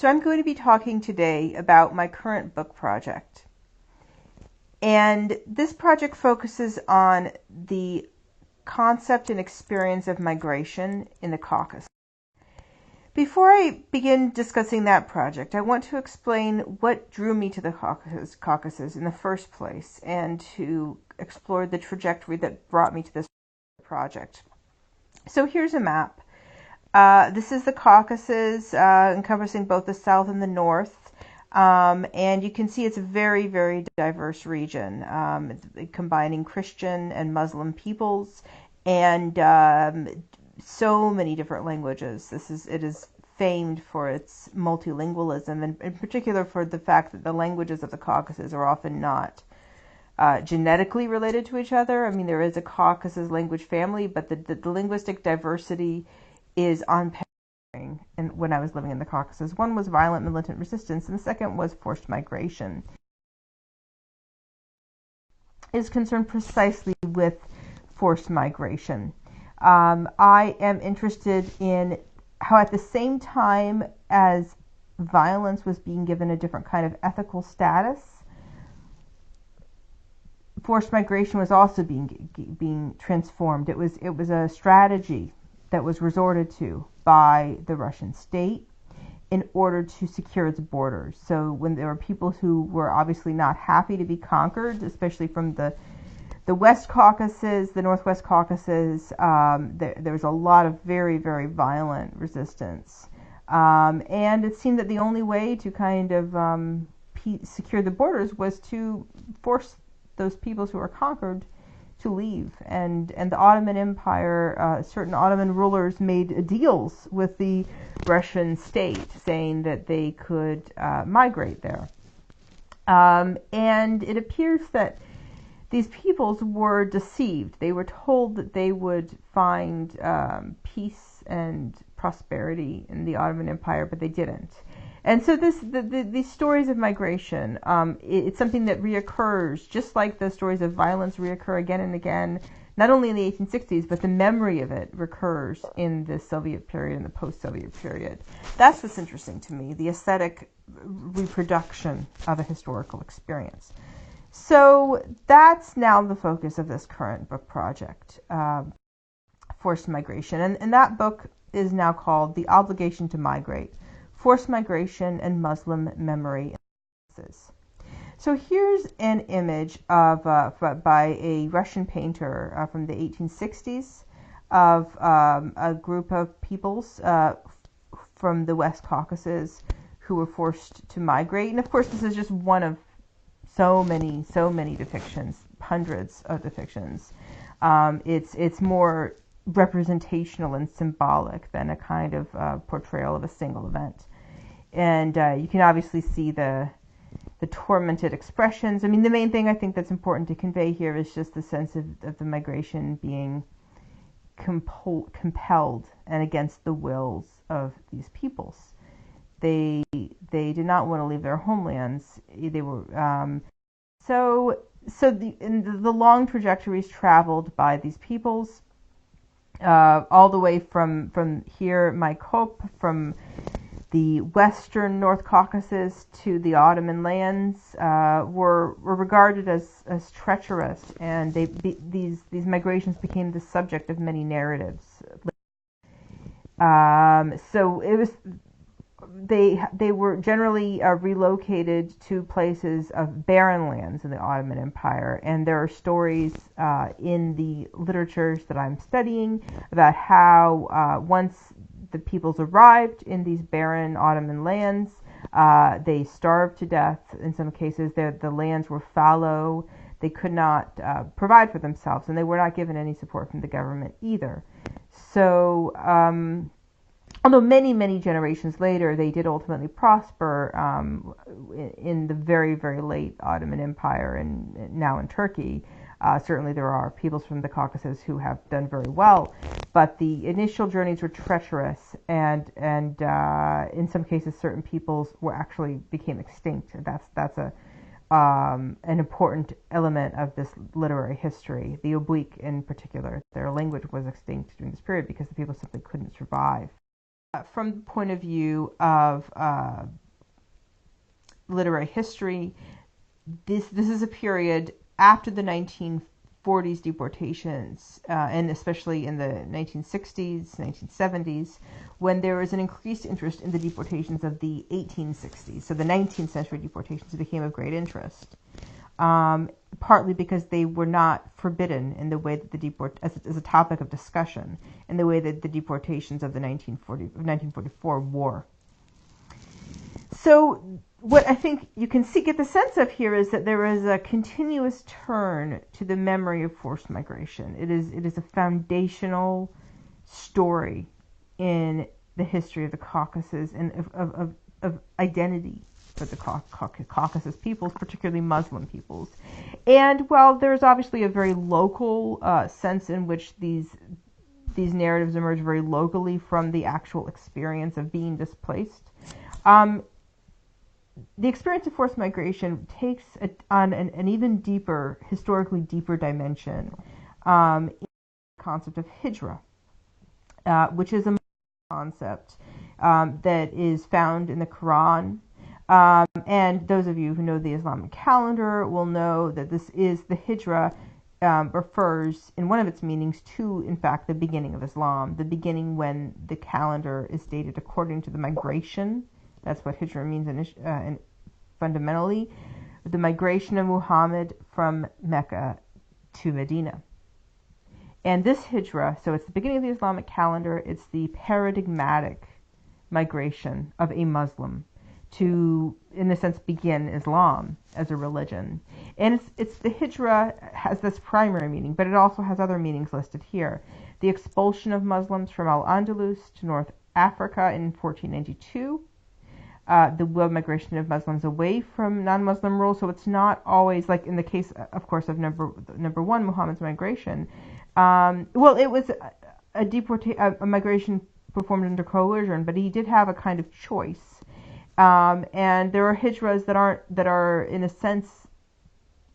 So I'm going to be talking today about my current book project. And this project focuses on the concept and experience of migration in the Caucasus. Before I begin discussing that project, I want to explain what drew me to the Caucasus in the first place and to explore the trajectory that brought me to this project. So here's a map. This is the Caucasus, encompassing both the south and the north, and you can see it's a very, very diverse region, combining Christian and Muslim peoples, and so many different languages. It is famed for its multilingualism, and in particular for the fact that the languages of the Caucasus are often not genetically related to each other. I mean, there is a Caucasus language family, but the linguistic diversity is on par. And when I was living in the Caucasus, one was violent militant resistance, and the second was forced migration. Is concerned precisely with forced migration. I am interested in how, at the same time as violence was being given a different kind of ethical status, forced migration was also being transformed. It was a strategy that was resorted to by the Russian state in order to secure its borders. So when there were people who were obviously not happy to be conquered, especially from the West Caucasus, the Northwest Caucasus, there was a lot of very, very violent resistance. And it seemed that the only way to kind of secure the borders was to force those peoples who were conquered to leave. And the Ottoman Empire, certain Ottoman rulers made deals with the Russian state, saying that they could migrate there. And it appears that these peoples were deceived. They were told that they would find peace and prosperity in the Ottoman Empire, but they didn't. And so these stories of migration, it's something that reoccurs, just like the stories of violence reoccur again and again, not only in the 1860s, but the memory of it recurs in the Soviet period and the post-Soviet period. That's what's interesting to me, the aesthetic reproduction of a historical experience. So that's now the focus of this current book project, Forced Migration. And that book is now called The Obligation to Migrate: Forced Migration and Muslim Memory. So here's an image of by a Russian painter from the 1860s of a group of peoples from the West Caucasus who were forced to migrate. And of course, this is just one of so many depictions, hundreds of depictions. It's more representational and symbolic than a kind of portrayal of a single event. And you can obviously see the tormented expressions. I mean, the main thing I think that's important to convey here is just the sense of the migration being compelled and against the wills of these peoples. They did not want to leave their homelands. They were so the long trajectories traveled by these peoples, all the way from here, my Cope, from the western North Caucasus to the Ottoman lands, were regarded as treacherous, and these migrations became the subject of many narratives. So it was. They were generally relocated to places of barren lands in the Ottoman Empire, and there are stories in the literatures that I'm studying about how once the peoples arrived in these barren Ottoman lands, they starved to death. In some cases, the lands were fallow. They could not provide for themselves, and they were not given any support from the government either. So although many generations later, they did ultimately prosper in the very, very late Ottoman Empire and now in Turkey. Certainly there are peoples from the Caucasus who have done very well, but the initial journeys were treacherous, and in some cases certain peoples became extinct. That's an important element of this literary history. The Obuik in particular, their language was extinct during this period because the people simply couldn't survive. from the point of view of literary history, this is a period after the 1940s deportations, and especially in the 1960s, 1970s, when there was an increased interest in the deportations of the 1860s. So the 19th century deportations became of great interest, partly because they were not forbidden in the way that as a topic of discussion, in the way that the deportations of 1944 were. So what I think you can get the sense of here is that there is a continuous turn to the memory of forced migration. It is a foundational story in the history of the Caucasus and of identity for the Caucasus peoples, particularly Muslim peoples. And while there's obviously a very local sense in which these narratives emerge very locally from the actual experience of being displaced, the experience of forced migration takes on an even deeper, historically deeper dimension in the concept of Hijra, which is a concept that is found in the Quran. And those of you who know the Islamic calendar will know that the Hijra refers, in one of its meanings, to, in fact, the beginning of Islam, the beginning when the calendar is dated according to the migration. That's what Hijra means fundamentally, the migration of Muhammad from Mecca to Medina. And this Hijra, so it's the beginning of the Islamic calendar, it's the paradigmatic migration of a Muslim to, in a sense, begin Islam as a religion. And it's the Hijra has this primary meaning, but it also has other meanings listed here. The expulsion of Muslims from Al-Andalus to North Africa in 1492, the world migration of Muslims away from non-Muslim rule. So it's not always like in the case, of course, of number one, Muhammad's migration. Well, it was a migration performed under coercion, but he did have a kind of choice. And there are hijras that are in a sense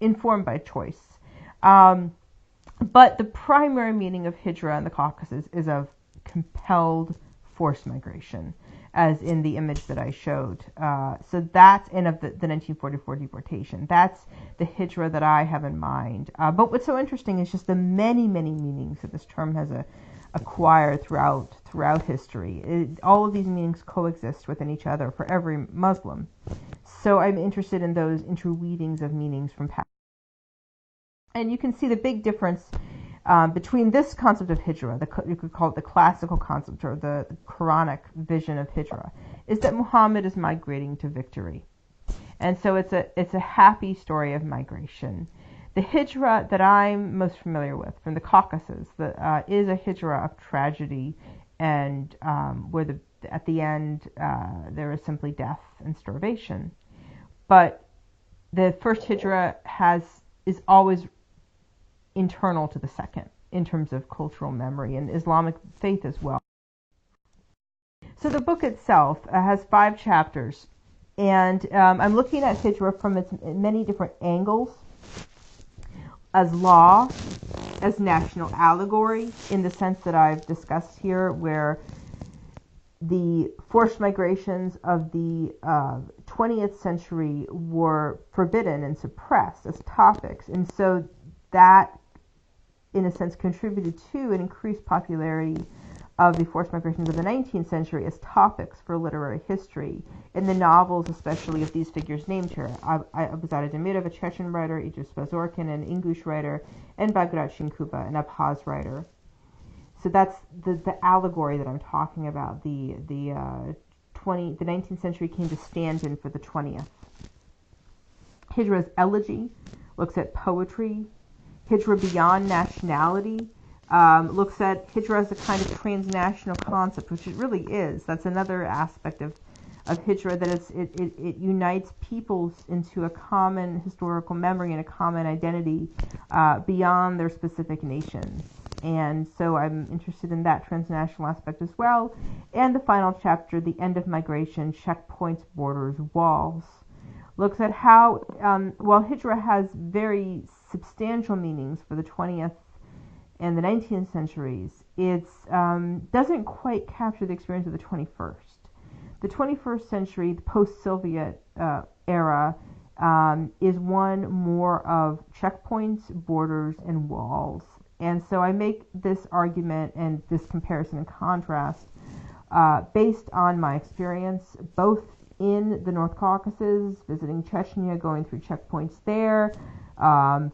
informed by choice. But the primary meaning of hijra in the Caucasus is of compelled forced migration, as in the image that I showed. So that's of the 1944 deportation. That's the hijra that I have in mind. But what's so interesting is just the many, many meanings that this term has acquired throughout history. All of these meanings coexist within each other for every Muslim. So I'm interested in those interweavings of meanings from past. And you can see the big difference between this concept of Hijra, you could call it the classical concept or the Quranic vision of Hijra, is that Muhammad is migrating to victory. And so it's a happy story of migration. The Hijra that I'm most familiar with from the Caucasus is a Hijra of tragedy, and where at the end there is simply death and starvation. But the first Hijra is always internal to the second in terms of cultural memory and Islamic faith as well. So the book itself has 5 chapters, and I'm looking at Hijra from its many different angles, as law, as national allegory, in the sense that I've discussed here, where the forced migrations of the 20th century were forbidden and suppressed as topics, and so that in a sense contributed to an increased popularity of the forced migrations of the 19th century as topics for literary history. In the novels, especially of these figures named here, Abuzadeh Demirov, a Chechen writer, Idris Bazorkin, an English writer, and Bagrat Shinkuba, an Abkhaz writer. So that's the allegory that I'm talking about. The 19th century came to stand in for the 20th. Hijra's elegy looks at poetry. Hijra beyond nationality looks at Hijra as a kind of transnational concept, which it really is. That's another aspect of Hijra, that it unites peoples into a common historical memory and a common identity beyond their specific nations. And so I'm interested in that transnational aspect as well. And the final chapter, The End of Migration, Checkpoints, Borders, Walls, looks at how, while Hijra has very substantial meanings for the 20th and the 19th centuries, it's doesn't quite capture the experience of the 21st. The 21st century, the post-Soviet era, is one more of checkpoints, borders, and walls. And so I make this argument and this comparison and contrast based on my experience, both in the North Caucasus, visiting Chechnya, going through checkpoints there,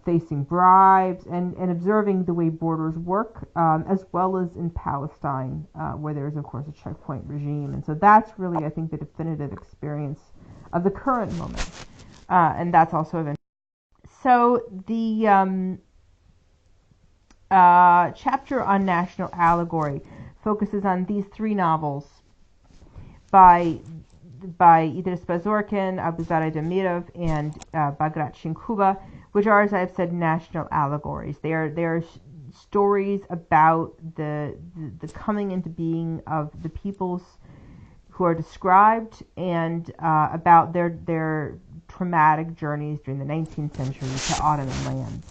facing bribes, and observing the way borders work, as well as in Palestine, where there is, of course, a checkpoint regime. And so that's really, I think, the definitive experience of the current moment. And that's also of interest. So the chapter on National Allegory focuses on these three novels by Idris Bazorkin, Abuzadeh Demirov, and Bagrat Shinkuba, which are, as I've said, national allegories. They are stories about the coming into being of the peoples who are described, and about their traumatic journeys during the 19th century to Ottoman lands.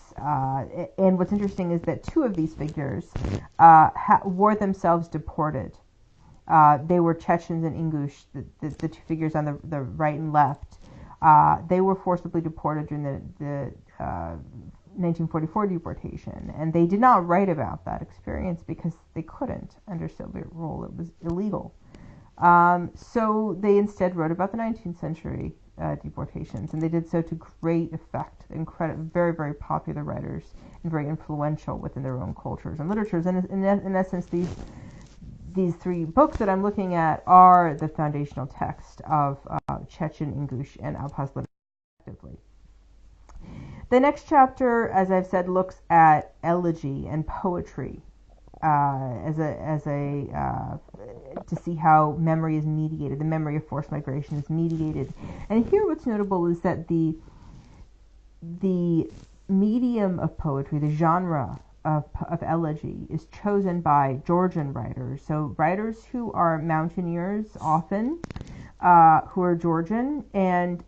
And what's interesting is that two of these figures were themselves deported. They were Chechens and Ingush, the two figures on the right and left. They were forcibly deported during the 1944 deportation, and they did not write about that experience because they couldn't under Soviet rule. It was illegal. So they instead wrote about the 19th century deportations, and they did so to great effect. Very, very popular writers and very influential within their own cultures and literatures. And in essence, these three books that I'm looking at are the foundational text of Chechen, Ingush, and Abkhaz literature, respectively. The next chapter, as I've said, looks at elegy and poetry to see how memory is mediated. The memory of forced migration is mediated. And here, what's notable is that the medium of poetry, the genre of elegy, is chosen by Georgian writers. So writers who are mountaineers, often, who are Georgian, and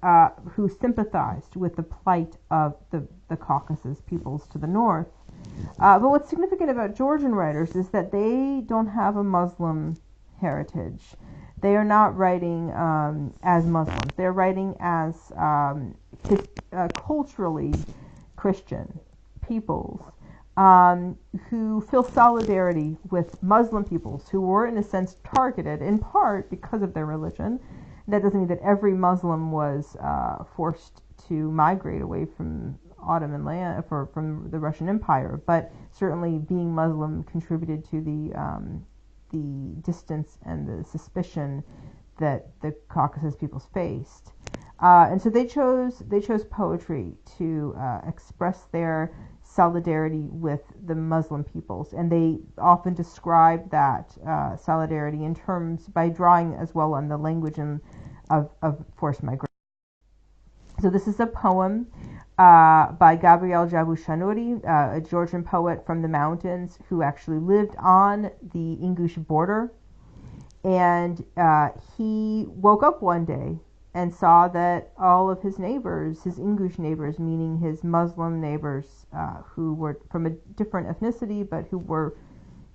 who sympathized with the plight of the Caucasus peoples to the north. But what's significant about Georgian writers is that they don't have a Muslim heritage. They are not writing as Muslims. They're writing as culturally Christian peoples who feel solidarity with Muslim peoples who were, in a sense, targeted in part because of their religion. That doesn't mean that every Muslim was forced to migrate away from Ottoman land, from the Russian Empire, but certainly being Muslim contributed to the distance and the suspicion that the Caucasus peoples faced. And so they chose poetry to express their solidarity with the Muslim peoples, and they often describe that solidarity in terms by drawing as well on the language of forced migration. So this is a poem by Gabriel Jabushanuri, a Georgian poet from the mountains who actually lived on the Ingush border, and he woke up one day and saw that all of his neighbors, his Ingush neighbors, meaning his Muslim neighbors, who were from a different ethnicity, but who were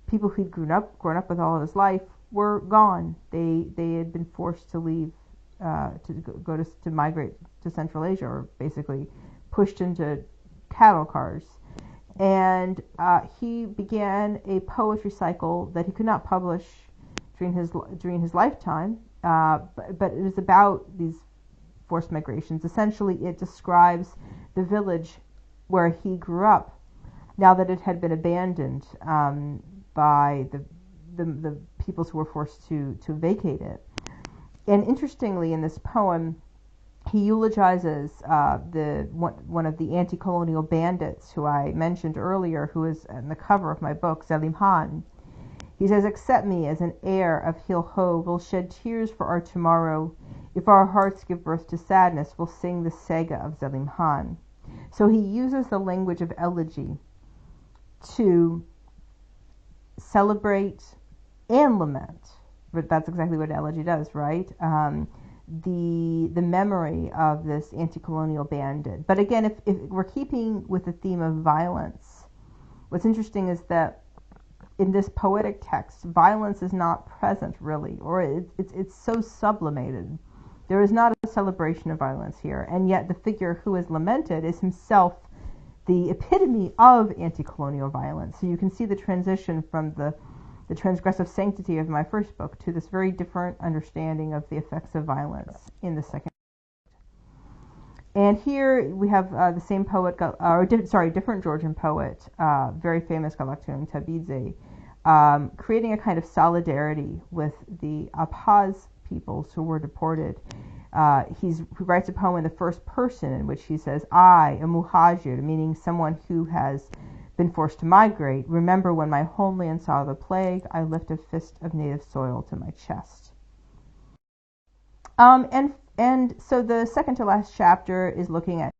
people he'd grown up with all of his life, were gone. They had been forced to leave, to migrate to Central Asia, or basically pushed into cattle cars. And he began a poetry cycle that he could not publish during his lifetime. But it is about these forced migrations. Essentially, it describes the village where he grew up, now that it had been abandoned by the peoples who were forced to vacate it. And interestingly, in this poem, he eulogizes one of the anticolonial bandits who I mentioned earlier, who is on the cover of my book, Zelim Han. He says, "Accept me as an heir of Hilho, we'll shed tears for our tomorrow. If our hearts give birth to sadness, we'll sing the saga of Zelim Han." So he uses the language of elegy to celebrate and lament. But that's exactly what elegy does, right? The memory of this anti-colonial bandit. But again, if we're keeping with the theme of violence, what's interesting is that in this poetic text, violence is not present really, or it's so sublimated. There is not a celebration of violence here, and yet the figure who is lamented is himself the epitome of anti-colonial violence. So you can see the transition from the transgressive sanctity of my first book to this very different understanding of the effects of violence in the second. And here we have the same poet, different Georgian poet, very famous Galaktun Tabidze, creating a kind of solidarity with the Abkhaz peoples who were deported. He writes a poem in the first person in which he says, I, a muhajir, meaning someone who has been forced to migrate, remember when my homeland saw the plague, I lift a fist of native soil to my chest. And so the second to last chapter is looking at